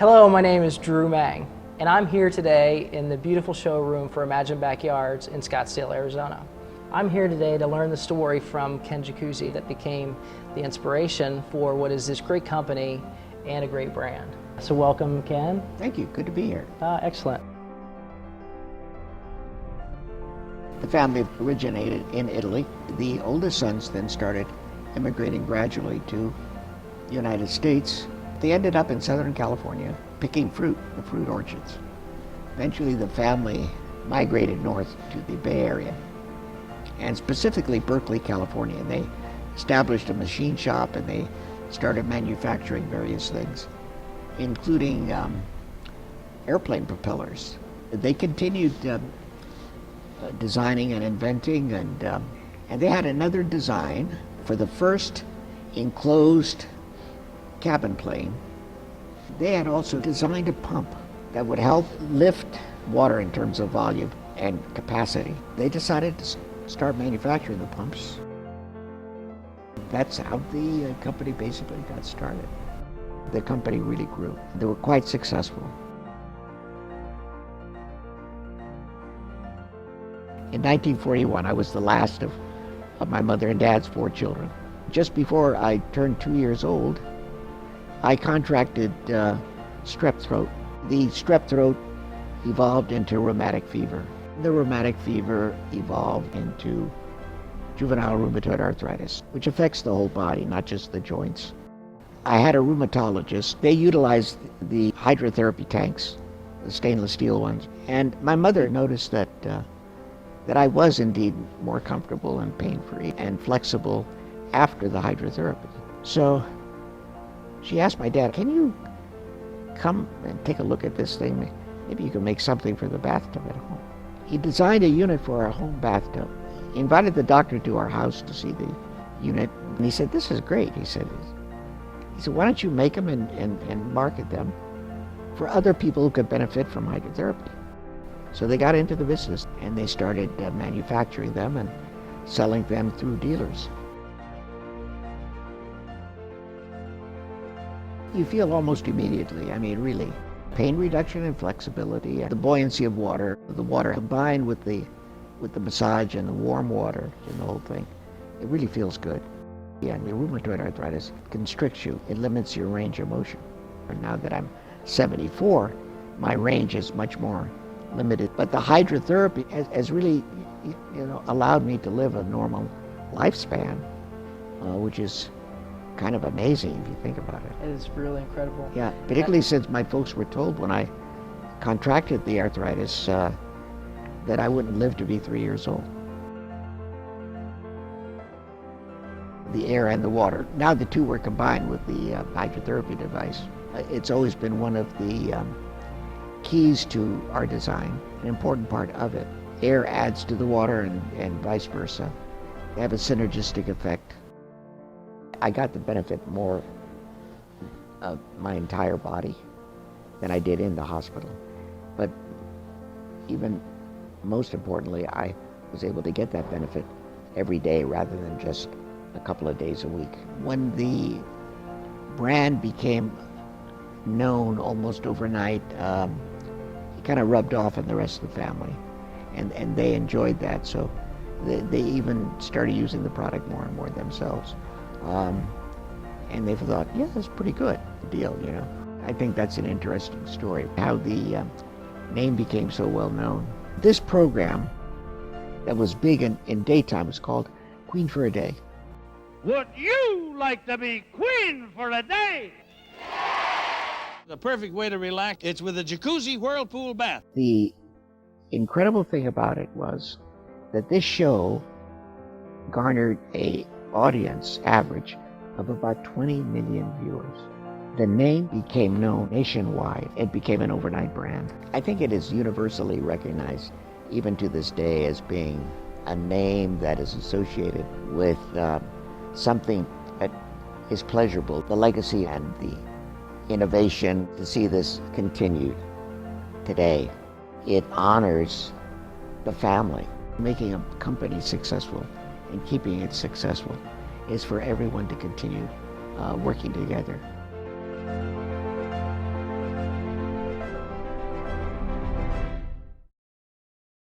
Hello, my name is Drew Mang, and I'm here today in the beautiful showroom for Imagine Backyards in Scottsdale, Arizona. I'm here today to learn the story from Ken Jacuzzi that became the inspiration for what is this great company and a great brand. So welcome, Ken. Thank you. Good to be here. Excellent. The family originated in Italy. The oldest sons then started immigrating gradually to the United States. They ended up in Southern California picking fruit, the fruit orchards. Eventually the family migrated north to the Bay Area, and specifically Berkeley, California. They established a machine shop and they started manufacturing various things, including airplane propellers. They continued designing and inventing, and they had another design for the first enclosed cabin plane. They had also designed a pump that would help lift water in terms of volume and capacity. They decided to start manufacturing the pumps. That's how the company basically got started. The company really grew. They were quite successful. In 1941, I was the last of my mother and dad's 4 children. Just before I turned 2 years old, I contracted strep throat. The strep throat evolved into rheumatic fever. The rheumatic fever evolved into juvenile rheumatoid arthritis, which affects the whole body, not just the joints. I had a rheumatologist. They utilized the hydrotherapy tanks, the stainless steel ones, and my mother noticed that I was indeed more comfortable and pain-free and flexible after the hydrotherapy. So she asked my dad, "Can you come and take a look at this thing? Maybe you can make something for the bathtub at home." He designed a unit for our home bathtub. He invited the doctor to our house to see the unit, and he said, "This is great." He said, "Why don't you make them and market them for other people who could benefit from hydrotherapy?" So they got into the business, and they started manufacturing them and selling them through dealers. You feel almost immediately, really, pain reduction and flexibility, and the buoyancy of water, the water combined with the massage and the warm water and the whole thing. It really feels good. Yeah, and the rheumatoid arthritis constricts you. It limits your range of motion. And now that I'm 74, my range is much more limited. But the hydrotherapy has really, allowed me to live a normal lifespan, which is kind of amazing if you think about it. It is really incredible. Yeah, particularly since my folks were told when I contracted the arthritis that I wouldn't live to be 3 years old. The air and the water. Now the two were combined with the hydrotherapy device. It's always been one of the keys to our design, an important part of it. Air adds to the water and vice versa. They have a synergistic effect. I got the benefit more of my entire body than I did in the hospital. But even most importantly, I was able to get that benefit every day rather than just a couple of days a week. When the brand became known almost overnight, it kind of rubbed off on the rest of the family, and they enjoyed that. So they even started using the product more and more themselves. And they thought, yeah, that's pretty good deal, I think that's an interesting story, how the name became so well known. This program that was big in daytime was called Queen for a Day. Would you like to be queen for a day? The perfect way to relax, it's with a Jacuzzi whirlpool bath. The incredible thing about it was that this show garnered a audience average of about 20 million viewers. The name became known nationwide. It became an overnight brand. I think it is universally recognized, even to this day, as being a name that is associated with something that is pleasurable. The legacy and the innovation, to see this continued today, it honors the family. Making a company successful and keeping it successful is for everyone to continue working together.